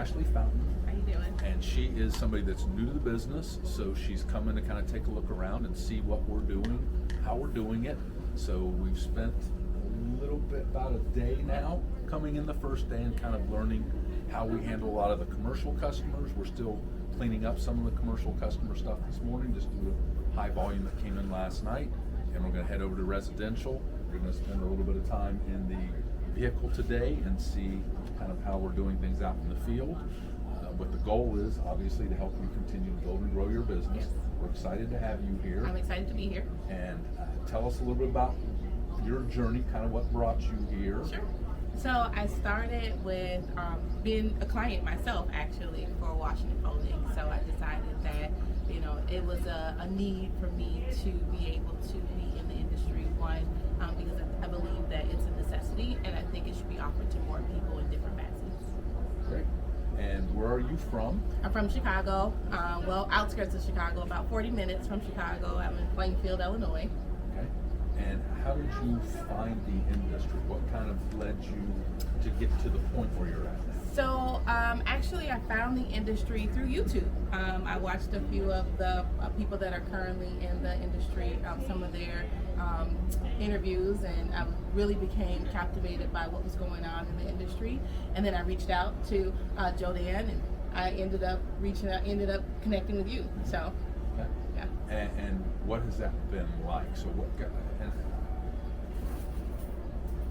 Ashley Fountain. How you doing? And she is somebody that's new to the business, so she's coming to kind of take a look around and see what we're doing, how we're doing it. So we've spent a little bit, about a day now, coming in the first day and kind of learning how we handle a lot of the commercial customers. We're still cleaning up some of the commercial customer stuff this morning, just due to high volume that came in last night. And we're going to head over to residential. We're going to spend a little bit of time in the vehicle today and see kind of how we're doing things out in the field. But the goal is obviously to help you continue to build and grow your business. Yes. We're excited to have you here. I'm excited to be here. And tell us a little bit about your journey, kind of what brought you here. Sure. So I started with being a client myself, actually, for Washington Folding. So I decided that, you know, it was a need for me to be able to be in the industry, one, because I believe that it's a necessity, and I think it should be offered to more people in different facets. Great. And where are you from? I'm from Chicago, well, outskirts of Chicago, about 40 minutes from Chicago. I'm in Plainfield, Illinois. Okay. And how did you find the industry? What kind of led you to get to the point where you're at now? So actually I found the industry through YouTube. I watched a few of the people that are currently in the industry, some of their interviews, and I really became captivated by what was going on in the industry. And then I reached out to Jodan, and I ended up connecting with you. So, okay. Yeah. And what has that been like? So and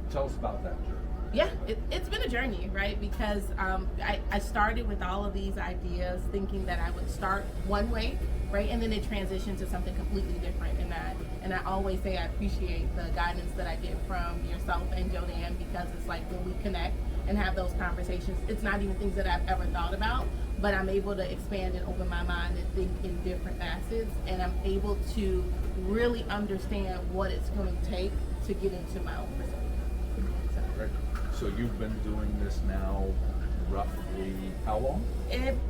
tell us about that journey. Yeah, it's been a journey, right? Because I started with all of these ideas thinking that I would start one way, right? And then it transitioned to something completely different. And I always say I appreciate the guidance that I get from yourself and Jodan, because it's like when we connect and have those conversations, it's not even things that I've ever thought about, but I'm able to expand and open my mind and think in different facets, and I'm able to really understand what it's going to take to get into my own facility. So you've been doing this now roughly how long?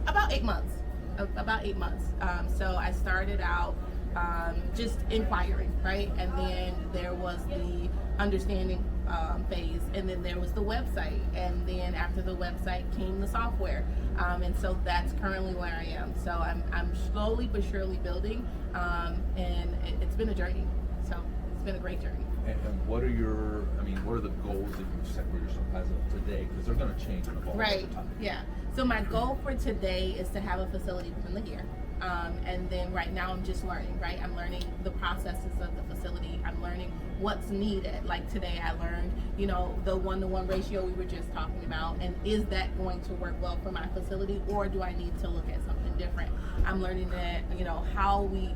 About 8 months. So I started out just inquiring, right? And then there was the understanding phase, and then there was the website, and then after the website came the software, and so that's currently where I am. So I'm slowly but surely building, and it's been a journey. So it's been a great journey. And what are the goals that you've set for yourself as of today? Because they're going to change and evolve Right. over time. Yeah. So my goal for today is to have a facility within the year. And then right now I'm just learning, right? I'm learning the processes of the facility. I'm learning what's needed. Like today I learned, you know, the 1-to-1 ratio we were just talking about, and is that going to work well for my facility, or do I need to look at something different? I'm learning that, you know, how we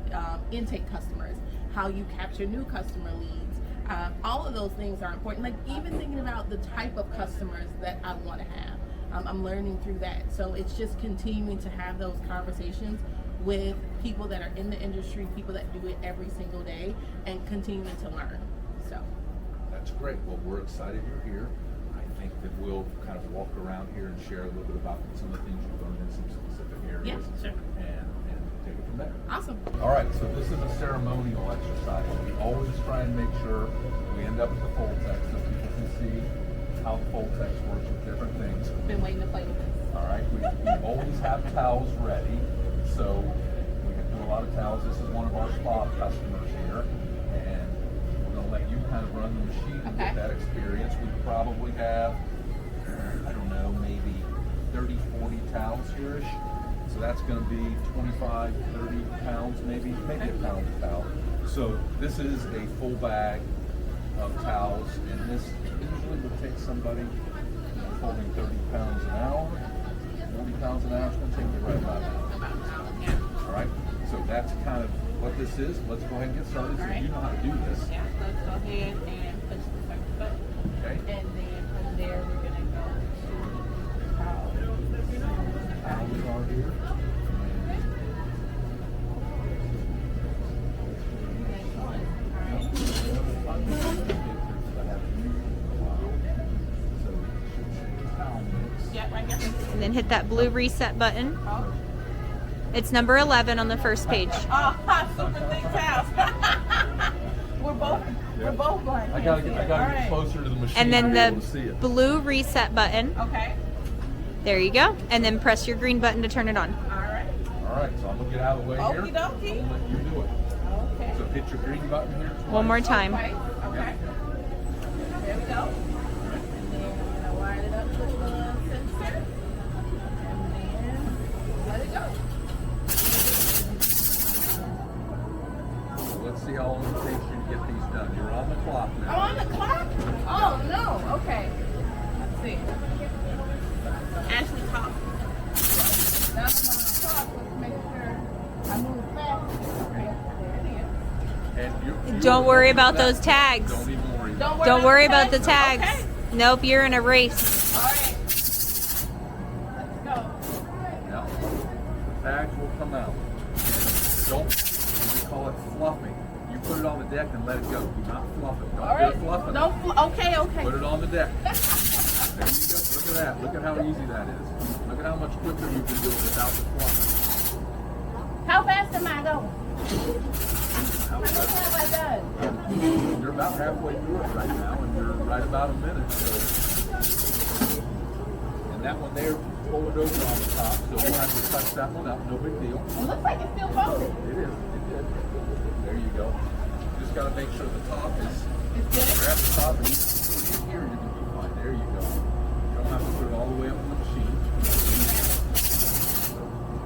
intake customers, how you capture new customer leads. All of those things are important. Like even thinking about the type of customers that I want to have. I'm learning through that. So it's just continuing to have those conversations with people that are in the industry, people that do it every single day, and continuing to learn. So that's great. Well, we're excited you're here. I think that we'll kind of walk around here and share a little bit about some of the things you've learned in some specific areas. Yeah, sure. And take it from there. Awesome. All right, so this is a ceremonial exercise. We always try and make sure we end up with the full text so people can see how the full text works with different things. Been waiting to play with this. All right, we always have towels ready, so we can do a lot of towels. This is one of our spa customers here, and we're going to let you kind of run the machine and get that experience. We probably have, I don't know, maybe 30, 40 towels here-ish. So that's going to be 25, 30 pounds, maybe a pound of towel. So this is a full bag of towels, and this usually would take somebody folding 30 pounds an hour, 40 pounds an hour. It's going to take you right about an hour. Yeah. All right, so that's kind of what this is. Let's go ahead and get started. So you know how to do this. Yeah, let's go ahead and push the first button. Okay. And then from there we're going to go to towels. Towels are here. Yeah, right here. And then hit that blue reset button. It's number 11 on the first page. Oh, super thick towels. We're both going. I gotta get closer to the machine. And then to be able to see the it. blue reset button. Okay. There you go. And then press your green button to turn it on. All right. All right, so I'm gonna get out of the way here. Okie dokie. I'm gonna let you do it. Okay. So hit your green button here twice. One more time. Okay. Okay. There we go. And then I'm gonna line it up with the sensor. And then let it go. So let's see how long it takes you to get these done. You're on the clock I'm now. on the clock? Oh no. Okay. Let's see. Ashley talk. Now I'm on the clock. Let's make sure I move fast. Okay. There it is. And you're Don't worry about that. those tags. Don't even worry. Don't worry about the tags. tags. Okay. Nope, you're in a race. All right. Let's go. Now, the tags will come out. And don't, we call it fluffing. You put it on the deck and let it go. Do not fluff it. Don't All get right. it fluffing. Don't. Okay. Okay. Put it on the deck. There you go. Look at that. Look at how easy that is. Look at how much quicker you can do it without the fluffing. How fast am I going? How How many fast- have I done? You're about halfway through it right now, and you're right about a minute. So, and that one there, pull it over on the top, so we'll have to touch that one up. No big deal. It looks like it's still folded. It is. It did. There you go. Just got to make sure the top is. It's good. Grab the top and here you're gonna be fine. There you go. You don't have to put it all the way up on the machine.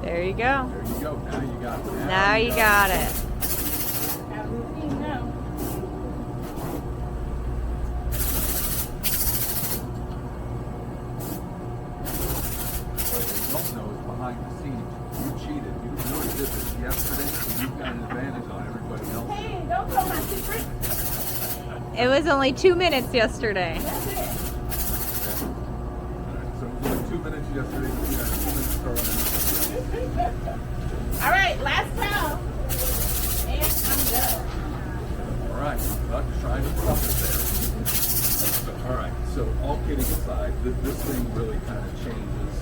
There you go. There you go. Now you got it. Now you got it. Got a routine now. What they don't know is behind the scenes. You cheated. You really did this yesterday, so you've got an advantage on everybody else. Hey, don't tell my secret. It was only 2 minutes yesterday. That's it. So it was like 2 minutes yesterday, but you had 2 minutes to run. All right, last towel. And I'm done. All right, well, just trying to fluff it there. So, all right, so all kidding aside, this thing really kind of changes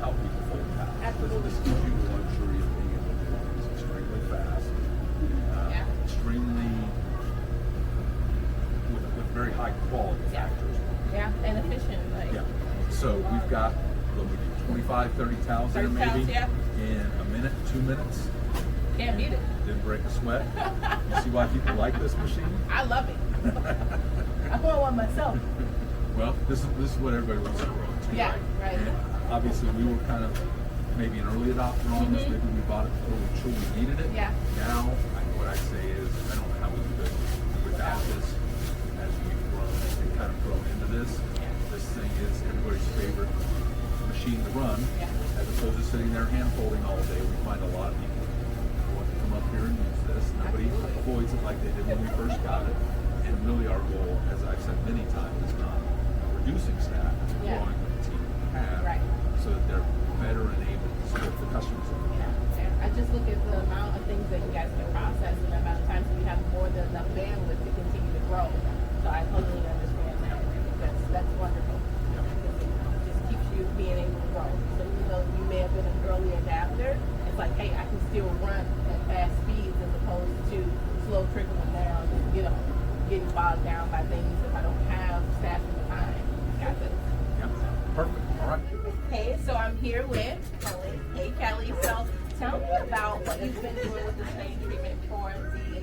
how people fold towels. Absolutely. This gives you the luxury of being able to do things extremely fast, Yeah. extremely with very high quality Yeah. factors. Yeah, and efficient. Like, Yeah. So we've got what we do, 25, 30 towels there 30 maybe towels, yeah. in a minute, 2 minutes. Can't beat it. Didn't break a sweat. You see why people like this machine? I love it. I want one myself. Well, this is what everybody wants to grow into, Yeah, right? right. And obviously, we were kind of maybe an early adopter on this. Maybe we bought it before we truly needed it. Yeah. Now, what I say is, I don't know how we could without this. As we've grown and kind of grown into this, this thing is everybody's favorite machine to run. Yeah. As opposed to sitting there hand folding all day, we find a lot of people want to come up here and use this. Nobody avoids it like they did when we first got it. And really our goal, as I've said many times, is not reducing staff, it's Yeah. growing the team we have Right. so that they're better enabled to serve the customers. Yeah. I just look at the amount of things that you guys can process and the amount of times we have more than enough bandwidth to continue to grow. So I totally understand that. That's wonderful. Because it just keeps you being able to grow. So even though you may have been an early adapter, it's like, hey, I can still run at fast speeds as opposed to slow trickling down and, getting bogged down by things if I don't have staff at the time. Got this. Yeah, perfect. All right. Hey, so I'm here with Kelly. Hey, Kelly. So tell me about what you've been doing with the stain treatment for the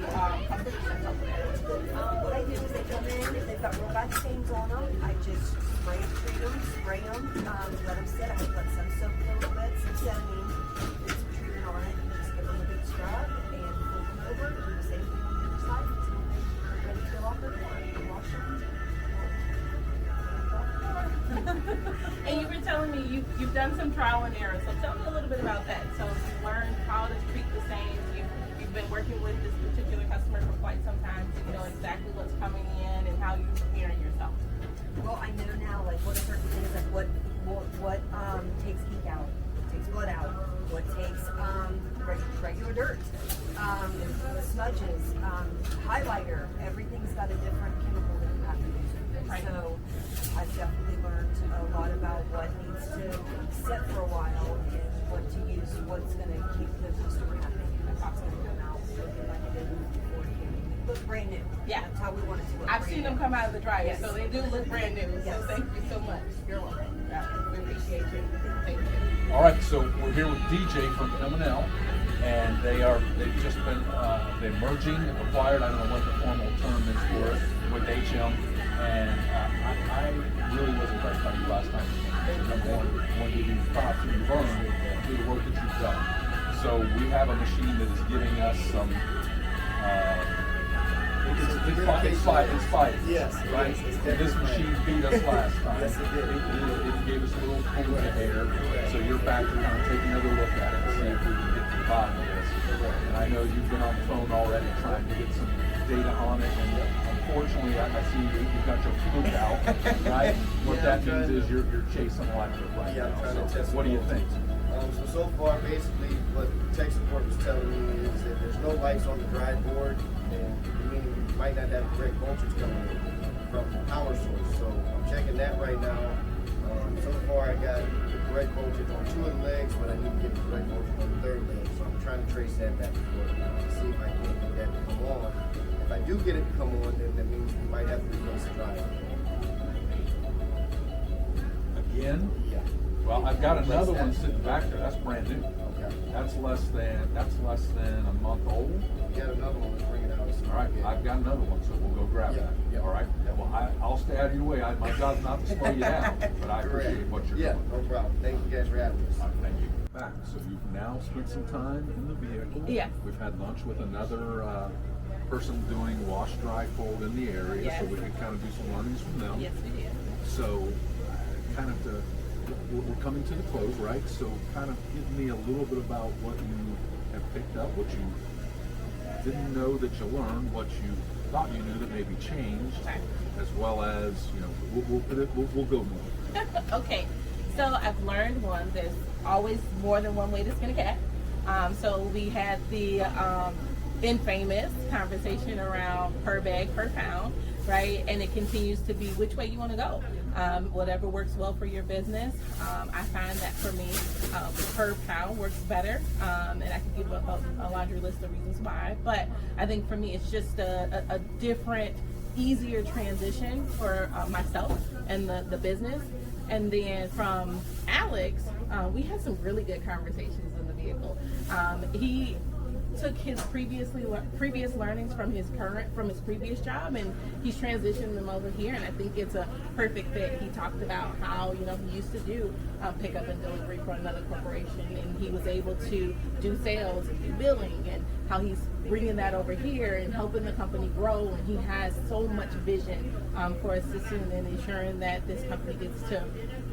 competitions over there. What I do is they come in, if they've got real bad stains on them, I just spray them, let them sit. I let some soak a little bit, some saline, put some treatment on it, and just give them a good scrub and flip them over, and do the same thing on the other side until they're ready to go off their floor. Wash them. And you were telling me you've done some trial and error. So tell me a little bit about that. So you've learned how to treat the stains. You've been working with this particular customer for quite some time, so you know exactly what's coming in and how you're preparing yourself. Well, I know now, like, what are certain things, like what takes ink out, what takes blood out, what takes regular dirt, smudges, highlighter. Everything's got a different chemical that you have to use. Right. So I've definitely learned a lot about what needs to set for a while and what to use, what's going to keep the customer happy. That's what's going to come out looking like it did before it came. Look brand new. Yeah. That's how we want it to look. I've seen them come out of the dryer, Yes. so they do look brand new. So Yes. thank you so much. You're welcome. Yeah, we appreciate you. Thank you. All right, so we're here with DJ from M&L, and they've just been they're merging, acquired. I don't know what the formal term is for it, with HM, and I really was impressed by you last time. Number one, want to give you props and you've earned through the work that you've done. So we have a machine that is giving us some. It's fighting. Yes, right. yes, it's And this definitely machine beat us last time. Yes, it did. It gave us a little pull in the hair. So you're back to kind of take another look at it and see if we can get to the bottom of this. And I know you've been on the phone already trying to get some data on it. And unfortunately, I see you've got your field out, right? What that means is you're chasing electric right Yeah, I'm now. trying to So test what do you think? So far, basically, what tech support was telling me is that there's no lights on the drive board, and meaning you might not have correct voltage coming in from the power source. So I'm checking that right now. So far, I got the correct voltage on 2 of the legs, but I need to get the correct voltage on the 3rd leg. So I'm trying to trace that back and forth now to see if I can get that to come on. If I do get it to come on, then that means we might have to replace the drive. Again? Yeah. Well, I've got another one sitting back there. That's brand new. Okay. That's less than a month old. Get another one. Let's bring it out. All right, I've got another one, so we'll go grab Yeah, that. yeah. All right. Yeah. Well, I'll stay out of your way. My job's not to slow you down, but I appreciate what you're Yeah, doing. no problem. Thank you guys for having us. All right, thank you. Back. So you've now spent some time in the vehicle. Yes. We've had lunch with another person doing wash, dry, fold in the area, so Yes. we can kind of do some learnings from them. Yes, we did. So, kind of we're coming to the close, right? So, kind of give me a little bit about what you have picked up, what you didn't know that you learned, what you thought you knew that maybe changed, Okay. as well as we'll go more. Okay, so I've learned one. There's always more than one way to skin a cat. So we had the infamous conversation around per bag, per pound, right? And it continues to be which way you want to go. Whatever works well for your business. I find that for me, per pound works better. And I can give a laundry list of reasons why. But I think for me, it's just a different, easier transition for myself and the business. And then from Alex, we had some really good conversations in the vehicle. He took his previous learnings from his previous job, and he's transitioned them over here, and I think it's a perfect fit. He talked about how he used to do pickup and delivery for another corporation, and he was able to do sales and do billing, and how he's bringing that over here and helping the company grow, and he has so much vision for assisting and ensuring that this company gets to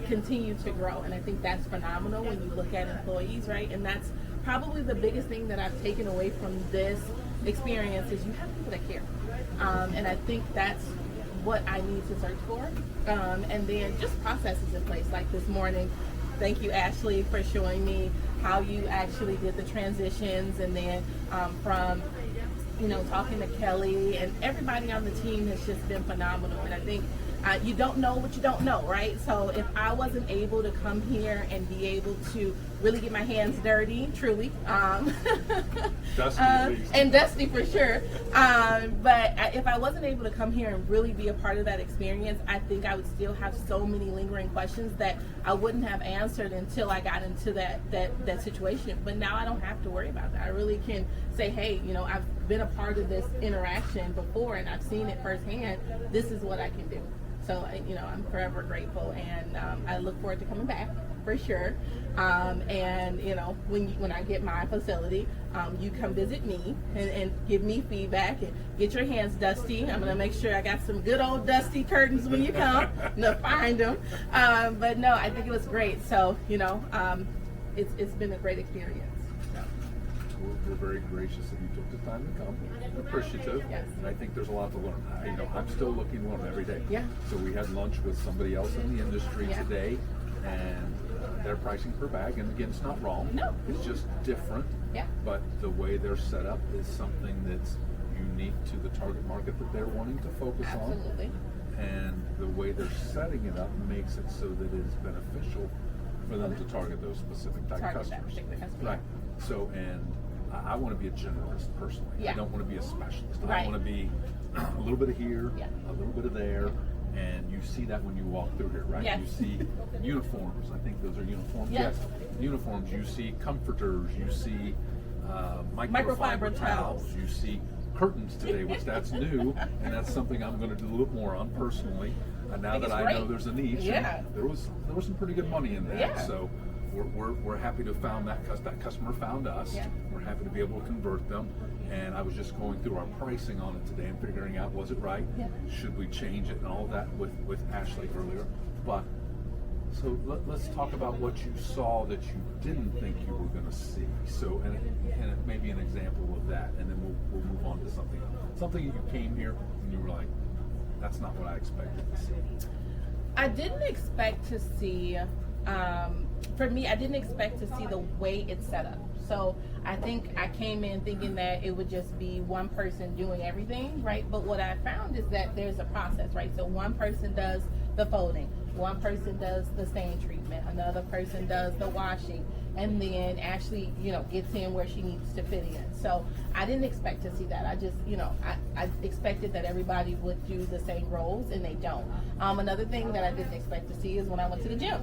continue to grow. And I think that's phenomenal when you look at employees, right? And that's probably the biggest thing that I've taken away from this experience is you have people that care. And I think that's what I need to search for. And then just processes in place. Like this morning, thank you, Ashley, for showing me how you actually did the transitions, and then from talking to Kelly, and everybody on the team has just been phenomenal. And I think you don't know what you don't know, right? So if I wasn't able to come here and be able to really get my hands dirty, truly, Dusty at least. and dusty for sure, but if I wasn't able to come here and really be a part of that experience, I think I would still have so many lingering questions that I wouldn't have answered until I got into that situation. But now I don't have to worry about that. I really can say, hey, I've been a part of this interaction before, and I've seen it firsthand. This is what I can do. So, I'm forever grateful, and I look forward to coming back for sure. And when I get my facility, you come visit me and give me feedback and get your hands dusty. I'm gonna make sure I got some good old dusty curtains when you come to find them. But no, I think it was great. So it's been a great experience. We're very gracious that you took the time to come. Appreciative. Yes. And I think there's a lot to learn. I'm still looking to learn every day. Yeah. So we had lunch with somebody else in the industry Yeah. today, and their pricing per bag, and again, it's not wrong. No. It's just different. Yeah. But the way they're set up is something that's unique to the target market that they're wanting to focus Absolutely. on. And the way they're setting it up makes it so that it's beneficial for them to target those specific type Target that customers. particular customer. Right. So, and I want to be a generalist personally. Yeah. I don't want to be a specialist. Right. I want to be a little bit of here, Yeah. a little bit of there, And you see that when you walk through here, right? Yes. You see uniforms. I think those are uniforms. Yes. Uniforms. You see comforters. You see microfiber towels. You see curtains today, which that's new, and that's something I'm going to do a little more on personally. Now that I know there's a niche, Yeah. and there was some pretty good money in that. Yeah. So we're happy to have found that, because that customer found us. Yeah. We're happy to be able to convert them. And I was just going through our pricing on it today and figuring out, was it right? Yeah. Should we change it, and all of that with Ashley earlier. But so let's talk about what you saw that you didn't think you were going to see. So and it may be an example of that, and then we'll move on to something else. Something you came here and you were like, that's not what I expected to see. I didn't expect to see, for me, I didn't expect to see the way it's set up. So I think I came in thinking that it would just be one person doing everything, right? But what I found is that there's a process, right? So one person does the folding, one person does the stain treatment, another person does the washing, and then Ashley, gets in where she needs to fit in. So I didn't expect to see that. I just, I expected that everybody would do the same roles, and they don't. Another thing that I didn't expect to see is when I went to the gym.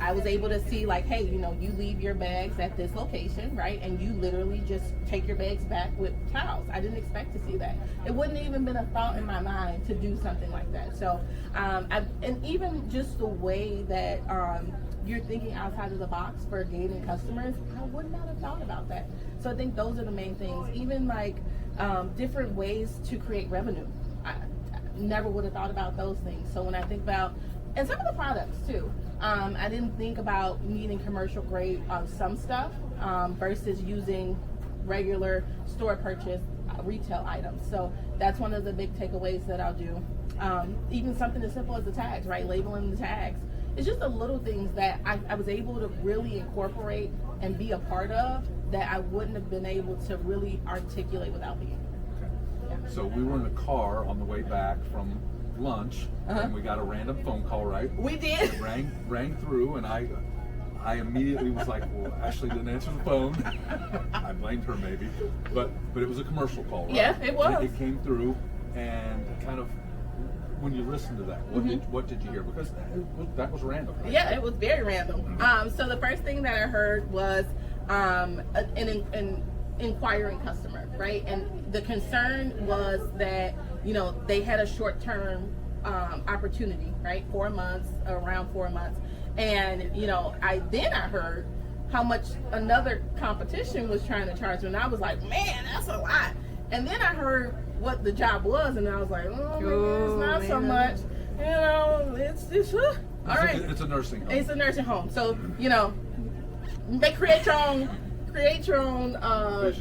I was able to see, like, hey, you leave your bags at this location, right? And you literally just take your bags back with towels. I didn't expect to see that. It wouldn't even been a thought in my mind to do something like that. So, and even just the way that you're thinking outside of the box for gaining customers, I would not have thought about that. So I think those are the main things. Even like different ways to create revenue. I never would have thought about those things. So when I think about, and some of the products too, I didn't think about needing commercial grade on some stuff versus using regular store purchase retail items. So that's one of the big takeaways that I'll do. Even something as simple as the tags, right? Labeling the tags. It's just the little things that I was able to really incorporate and be a part of that I wouldn't have been able to really articulate without being here. Okay. Yeah. So we were in the car on the way back from lunch, and we got a random phone call, right? We did. It rang through, and I immediately was like, well, Ashley didn't answer the phone. I blamed her maybe, but it was a commercial call, right? Yeah, it was. It came through, and kind of when you listen to that, what did you hear? Because that was random. Right? Yeah, it was very random. So the first thing that I heard was an inquiring customer, right? And the concern was that they had a short-term opportunity, right? 4 months, around 4 months, and I heard how much another competition was trying to charge me, and I was like, man, that's a lot. And then I heard what the job was, and I was like, it's not so much. It's all right. It's a nursing home. It's a nursing home. So they create your own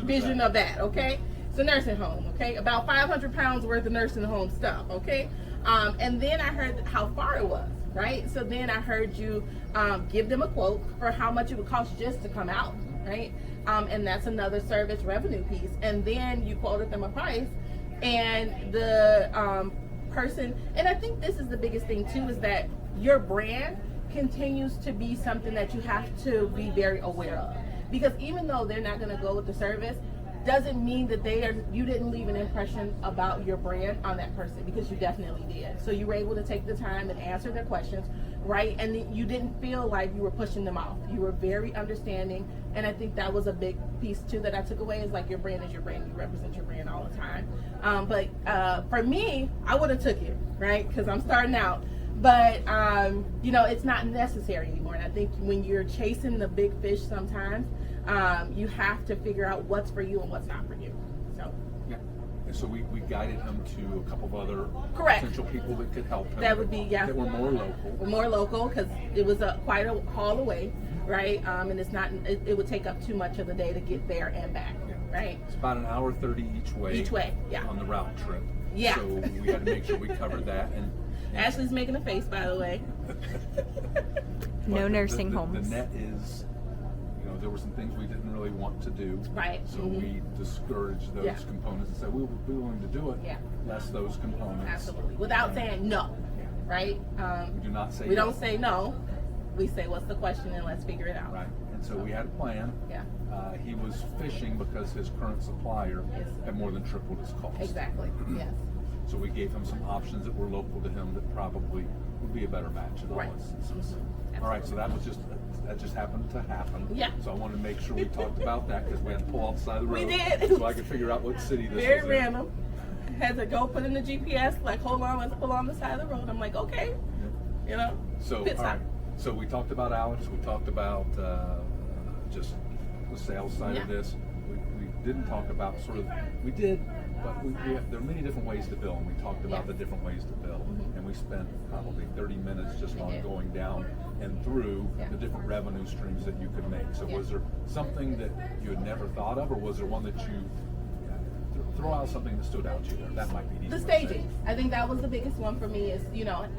vision of that. Okay, it's a nursing home. Okay, about 500 pounds worth of nursing home stuff. Okay, and then I heard how far it was. Right. So then I heard you give them a quote for how much it would cost just to come out. Right. And that's another service revenue piece. And then you quoted them a price, and the person, and I think this is the biggest thing too, is that your brand continues to be something that you have to be very aware of. Because even though they're not going to go with the service, doesn't mean that you didn't leave an impression about your brand on that person, because you definitely did. So you were able to take the time and answer their questions, right? And you didn't feel like you were pushing them off. You were very understanding, and I think that was a big piece too that I took away, is like, your brand is your brand. You represent your brand all the time. But for me, I would have took it, right? Because I'm starting out. But it's not necessary anymore. And I think when you're chasing the big fish, sometimes you have to figure out what's for you and what's not for you. So yeah, and so we guided him to a couple of other Correct. potential people that could help him. That would be that were more local. More local, because it was quite a haul away, right? And it's not. It would take up too much of the day to get there and back, right? It's about an hour 30 each way. Each way, yeah. On the route trip. Yeah. So we had to make sure we covered that. And Ashley's making a face, by the way. No but nursing the homes. net is, there were some things we didn't really want to do. Right. So we discouraged those components and said we would be willing to do it. Yeah. Less those components. Absolutely. Without saying no, right? We do not say We no. don't say no. We say, what's the question, and let's figure it out. Right. And so we had a plan. Yeah. He was fishing because his current supplier Yes. had more than tripled his cost. Exactly. Yes. So we gave him some options that were local to him that probably would be a better match in all Right. instances. All right, so that just happened to happen. Yeah. So I wanted to make sure we talked about that because we had to pull off the side of the road. We did. So I could figure out what city this Very was in. random. Had to go put in the GPS, like, hold on, let's pull on the side of the road. I'm like, okay, you know. So, Pit all right. stop. So we talked about Alex. We talked about just the sales side of Yeah. this. We didn't talk about sort of, we did, but there are many different ways to bill, and we talked about Yes. the different ways to bill. Mhm. And we spent probably 30 minutes just We on did. going down and through Yeah. the different revenue streams that you could make. So Yeah. was there something that you had never thought of, or was there one that you throw out something that stood out to you? That might be the The easy way to say staging. it. I think that was the biggest one for me is,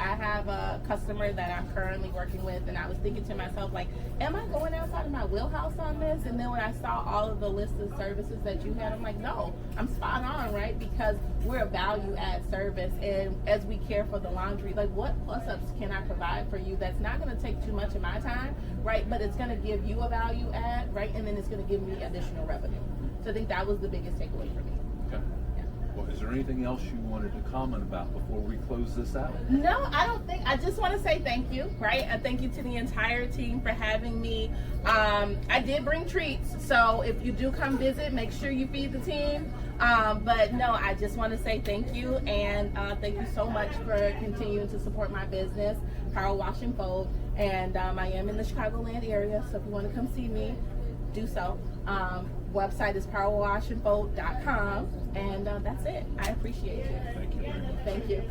I have a customer that I'm currently working with, and I was thinking to myself, like, am I going outside of my wheelhouse on this? And then when I saw all of the list of services that you had, I'm like, no, I'm spot on, right? Because we're a value add service, and as we care for the laundry, like, what plus-ups can I provide for you that's not going to take too much of my time, right? But it's going to give you a value add, right? And then it's going to give me additional revenue. So I think that was the biggest takeaway for me. Okay. Well, is there anything else you wanted to comment about before we close this out? No, I don't think. I just want to say thank you, right? And thank you to the entire team for having me. I did bring treats, so if you do come visit, make sure you feed the team. But no, I just want to say thank you, and thank you so much for continuing to support my business, Power Wash and Fold. And I am in the Chicagoland area, so if you want to come see me, do so. Website is powerwashandfold.com, and that's it. I appreciate you. Thank you very much. Thank you.